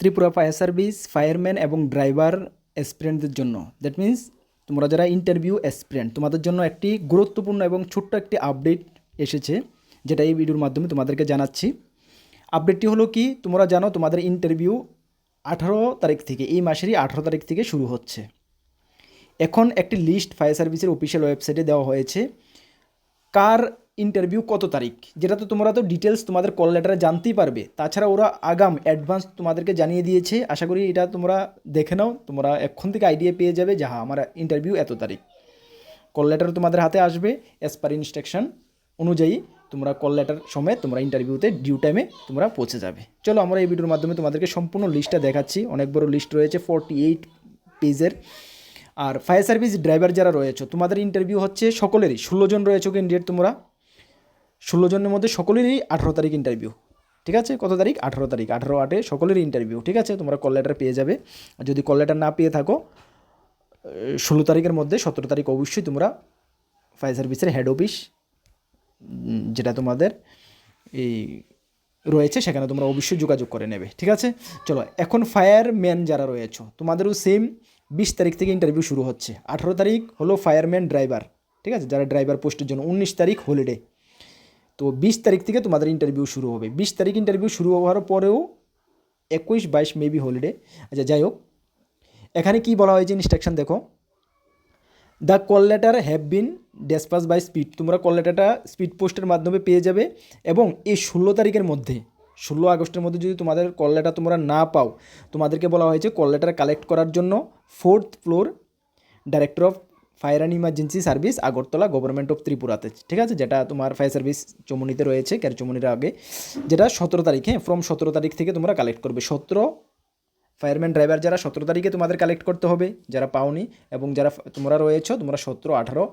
Tripura fire service fireman এবং driver অ্যাসপিরেন্টদের জন্য, that means তোমরা যারা ইন্টারভিউ অ্যাসপিরেন্ট, তোমাদের জন্য একটি গুরুত্বপূর্ণ এবং ছোট্ট একটি আপডেট এসেছে, যেটা এই ভিডিওর মাধ্যমে তোমাদেরকে জানাচ্ছি। আপডেটটি হলো কি, তোমরা জানো তোমাদের ইন্টারভিউ 18 তারিখ থেকে, এই মাসেরই 18 তারিখ থেকে শুরু হচ্ছে। এখন একটি লিস্ট ফায়ার সার্ভিসের অফিসিয়াল ওয়েবসাইটে দেওয়া হয়েছে কার ইন্টারভিউ কত তারিখ, যেটা তো তোমরা তো ডিটেলস তোমাদের কল লেটারে জানতেই পারবে। তাছাড়া ওরা আগাম অ্যাডভান্স তোমাদেরকে জানিয়ে দিয়েছে। আশা করি এটা তোমরা দেখে নাও, তোমরা এখন থেকে আইডিয়া পেয়ে যাবে যে হ্যাঁ আমার ইন্টারভিউ এত তারিখ। কল লেটার তোমাদের হাতে আসবে, অ্যাজ পার ইনস্ট্রাকশন অনুযায়ী তোমরা কল লেটার সমেত তোমরা ইন্টারভিউতে ডিউ টাইমে তোমরা পৌঁছে যাবে। চলো আমরা এই ভিডিওর মাধ্যমে তোমাদেরকে সম্পূর্ণ লিস্টটা দেখাচ্ছি। অনেক বড় লিস্ট রয়েছে, 48 পেজের। আর ফায়ার সার্ভিস ড্রাইভার যারা রয়েছে, তোমাদের ইন্টারভিউ হচ্ছে সকলেরই, 16 জন রয়েছে ক্যান্ডিডেট। তোমরা 16 জনের মধ্যে সকলেরই 18 তারিখ ইন্টারভিউ, ঠিক আছে? কত তারিখ? 18 তারিখ, 18/8 সকলেরই ইন্টারভিউ, ঠিক আছে? তোমরা কল লেটার পেয়ে যাবে। আর যদি কল লেটার না পেয়ে থাকো 16 তারিখের মধ্যে 17 তারিখ অবশ্যই তোমরা ফায়ার সার্ভিসের হেড অফিস যেটা তোমাদের এই রয়েছে সেখানে তোমরা অবশ্যই যোগাযোগ করে নেবে, ঠিক আছে? চলো এখন ফায়ারম্যান যারা রয়েছে তোমাদেরও সেম 20 তারিখ থেকে ইন্টারভিউ শুরু হচ্ছে। 18 তারিখ হলো ফায়ারম্যান ড্রাইভার, ঠিক আছে? যারা ড্রাইভার পোস্টের জন্য। 19 তারিখ হলিডে। তো 20 তারিখ থেকে তোমাদের ইন্টারভিউ শুরু হবে। 20 তারিখ ইন্টারভিউ শুরু হওয়ার পরেও 21-22 মেবি হলিডে। আচ্ছা যাই হোক, এখানে কি বলা হয়েছে ইনস্ট্রাকশন দেখো, the call letter have been despatched by speed. তোমরা কল লেটারটা স্পিড পোস্টের মাধ্যমে পেয়ে যাবে। এবং এই 16 তারিখের মধ্যে, 16 আগস্টের মধ্যে যদি তোমাদের কল লেটার তোমরা না পাও, তোমাদেরকে বলা হয়েছে কল লেটার কালেক্ট করার জন্য 4th floor director of fire and emergency service, Agartala, government of ত্রিপুরাতে, ঠিক আছে? যেটা তোমার ফায়ার সার্ভিস চমুনিতে রয়েছে, চমুনির আগে, যেটা 17 তারিখ। হ্যাঁ, ফ্রম 17 তারিখ থেকে তোমরা কালেক্ট করবে। 17 ফায়ারম্যান ড্রাইভার যারা 17 তারিখে তোমাদের কালেক্ট করতে হবে, যারা পাওনি। এবং যারা তোমরা রয়েছো তোমরা 17-18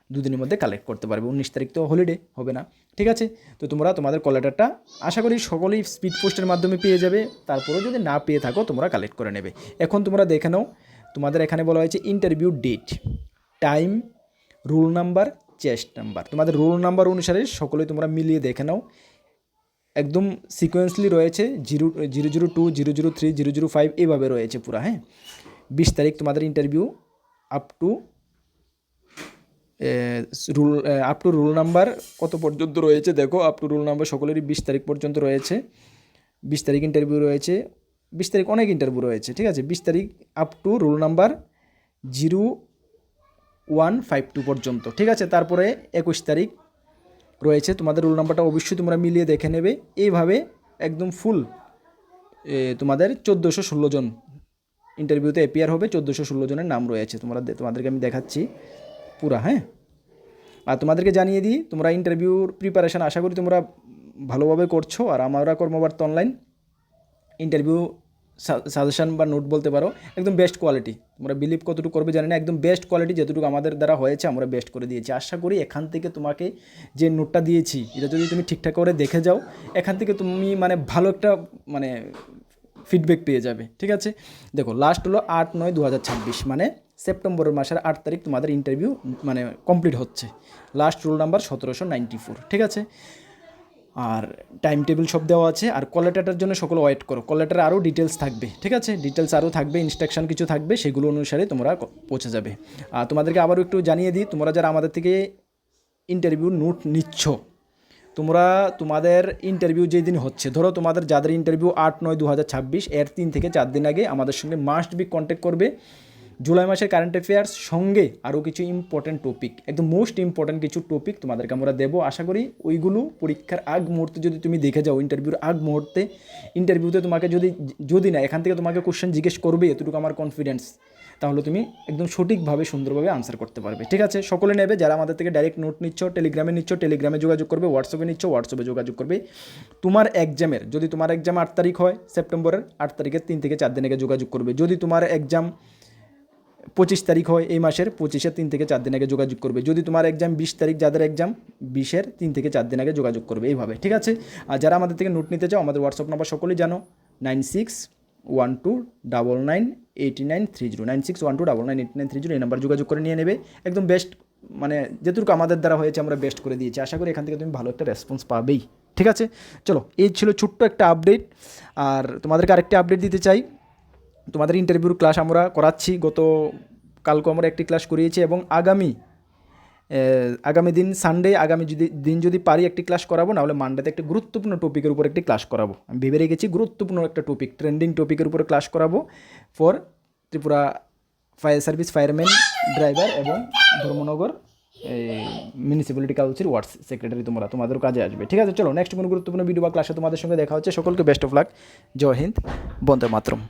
দুদিনের মধ্যে কালেক্ট করতে পারবে। 19 তারিখ তো হলিডে হবে না, ঠিক আছে? তো তোমরা তোমাদের কল লেটারটা আশা করি সকলেই স্পিড পোস্টের মাধ্যমে পেয়ে যাবে। তারপরেও যদি না পেয়ে থাকো তোমরা কালেক্ট করে নেবে। এখন তোমরা দেখে নাও, তোমাদের এখানে বলা হয়েছে interview date, time, roll number, chest number. তোমাদের রোল নাম্বার অনুসারে সকলেই তোমরা মিলিয়ে দেখে নাও। একদম সিকোয়েন্সলি রয়েছে, 002, 003, 005 এইভাবে রয়েছে পুরা। হ্যাঁ, 20 তারিখ তোমাদের interview up to roll number কত পর্যন্ত রয়েছে দেখো। আপ টু রোল নাম্বার সকলেরই 20 তারিখ পর্যন্ত রয়েছে। 20 তারিখ ইন্টারভিউ রয়েছে। 20 তারিখ অনেক ইন্টারভিউ রয়েছে, ঠিক আছে? 20 তারিখ আপ টু রোল নাম্বার 0152 পর্যন্ত, ঠিক আছে? তারপরে 21 তারিখ রয়েছে। তোমাদের রোল নাম্বারটা অবশ্যই তোমরা মিলিয়ে দেখে নেবে। এইভাবে একদম ফুল তোমাদের 1416 জন ইন্টারভিউতে অ্যাপিয়ার হবে। 1416 জনের নাম রয়েছে, তোমাদেরকে আমি দেখাচ্ছি পুরা। হ্যাঁ, আর তোমাদেরকে জানিয়ে দিই, তোমরা ইন্টারভিউর প্রিপারেশান আশা করি তোমরা ভালোভাবে করছো। আর আমরা কর্মবার্তা অনলাইন ইন্টারভিউ সাজেশন বা নোট বলতে পারো, একদম বেস্ট কোয়ালিটি। তোমরা বিলিভ কতটুকু করবে জানি না, একদম বেস্ট কোয়ালিটি যেটুকু আমাদের দ্বারা হয়েছে আমরা বেস্ট করে দিয়েছি। আশা করি এখান থেকে তোমাকে যে নোটটা দিয়েছি এটা যদি তুমি ঠিকঠাক করে দেখে যাও, এখান থেকে তুমি মানে ভালো একটা মানে ফিডব্যাক পেয়ে যাবে, ঠিক আছে? দেখো, লাস্ট হলো 8/9/2026, মানে সেপ্টেম্বরের মাসের 8 তারিখ তোমাদের ইন্টারভিউ মানে কমপ্লিট হচ্ছে। লাস্ট রোল নাম্বার 1794, ঠিক আছে? আর টাইম টেবিল সব দেওয়া আছে। আর কল লেটারটার জন্য সকলে ওয়েট করো, কল লেটারে আরও ডিটেলস থাকবে, ঠিক আছে? ডিটেলস আরও থাকবে, ইনস্ট্রাকশন কিছু থাকবে, সেগুলো অনুসারে তোমরা পৌঁছে যাবে। আর তোমাদেরকে আবারও একটু জানিয়ে দিই, তোমরা যারা আমাদের থেকে ইন্টারভিউ নোট নিচ্ছ, তোমরা তোমাদের ইন্টারভিউ যেই দিন হচ্ছে, ধরো তোমাদের যাদের ইন্টারভিউ 8/9/2026, এর 3 থেকে 4 দিন আগে আমাদের সঙ্গে মাস্ট বি কন্ট্যাক্ট করবে। জুলাই মাসের কারেন্ট অ্যাফেয়ার্স সঙ্গে আরও কিছু ইম্পর্ট্যান্ট টপিক, একদম মোস্ট ইম্পর্ট্যান্ট কিছু টপিক তোমাদেরকে আমরা দেবো। আশা করি ওইগুলো পরীক্ষার আগ মুহূর্তে যদি তুমি দেখে যাও, ইন্টারভিউর আগ মুহূর্তে, ইন্টারভিউতে তোমাকে যদি না এখান থেকে তোমাকে কোশ্চেন জিজ্ঞেস করবে, এতটুকু আমার কনফিডেন্স, তাহলে তুমি একদম সঠিকভাবে সুন্দরভাবে আনসার করতে পারবে, ঠিক আছে? সকলে নেবে। যারা আমাদের থেকে ডাইরেক্ট নোট নিচ্ছ, টেলিগ্রামে নিচ্ছ, টেলিগ্রামে যোগাযোগ করবে। হোয়াটসঅ্যাপে নিচ্ছ, হোয়াটসঅ্যাপে যোগাযোগ করবে। তোমার এক্সামের, যদি তোমার এক্সাম 8 তারিখ হয়, সেপ্টেম্বরের 8 তারিখের 3 থেকে 4 দিন আগে যোগাযোগ করবে। যদি তোমার এক্সাম 25 তারিখ হয়, এই মাসের 25-এর 3 থেকে 4 দিন আগে যোগাযোগ করবে। যদি তোমার এক্সাম 20 তারিখ, যাদের এক্সাম 20-এর 3 থেকে 4 দিন আগে যোগাযোগ করবে, এইভাবে, ঠিক আছে? আর যারা আমাদের থেকে নোট নিতে চাও, আমাদের হোয়াটসঅ্যাপ নাম্বার সকলেই জানো, 9612998930, 9612998930, এই নাম্বার যোগাযোগ করে নিয়ে নেবে। একদম বেস্ট, মানে যেটুকু আমাদের দ্বারা হয়েছে আমরা বেস্ট করে দিয়েছি। আশা করি এখান থেকে তুমি ভালো একটা রেসপন্স পাবেই। ঠিক আছে, চলো এই ছিল ছোট্ট একটা আপডেট। আর তোমাদেরকে আরেকটা আপডেট দিতে চাই, তোমাদের ইন্টারভিউর ক্লাস আমরা করাচ্ছি, কালকে আমরা একটি ক্লাস করিয়েছি এবং আগামী দিন সানডে যদি পারি একটি ক্লাস করাবো, নাহলে মানডেতে একটা গুরুত্বপূর্ণ টপিকের উপর একটি ক্লাস করাবো। আমি ভেবে রেখেছি গুরুত্বপূর্ণ একটা টপিক, ট্রেন্ডিং টপিকের উপরে ক্লাস করাবো for Tripura fire service, fireman, driver এবং Dharmanagar municipality council ward secretary, তোমাদের কাজে আসবে। ঠিক আছে, চলো নেক্সট কোনো গুরুত্বপূর্ণ ভিডিও বা ক্লাসে তোমাদের সঙ্গে দেখা হচ্ছে। সকলকে বেস্ট অফ লাক, জয় হিন্দ, বন্দে মাতরম।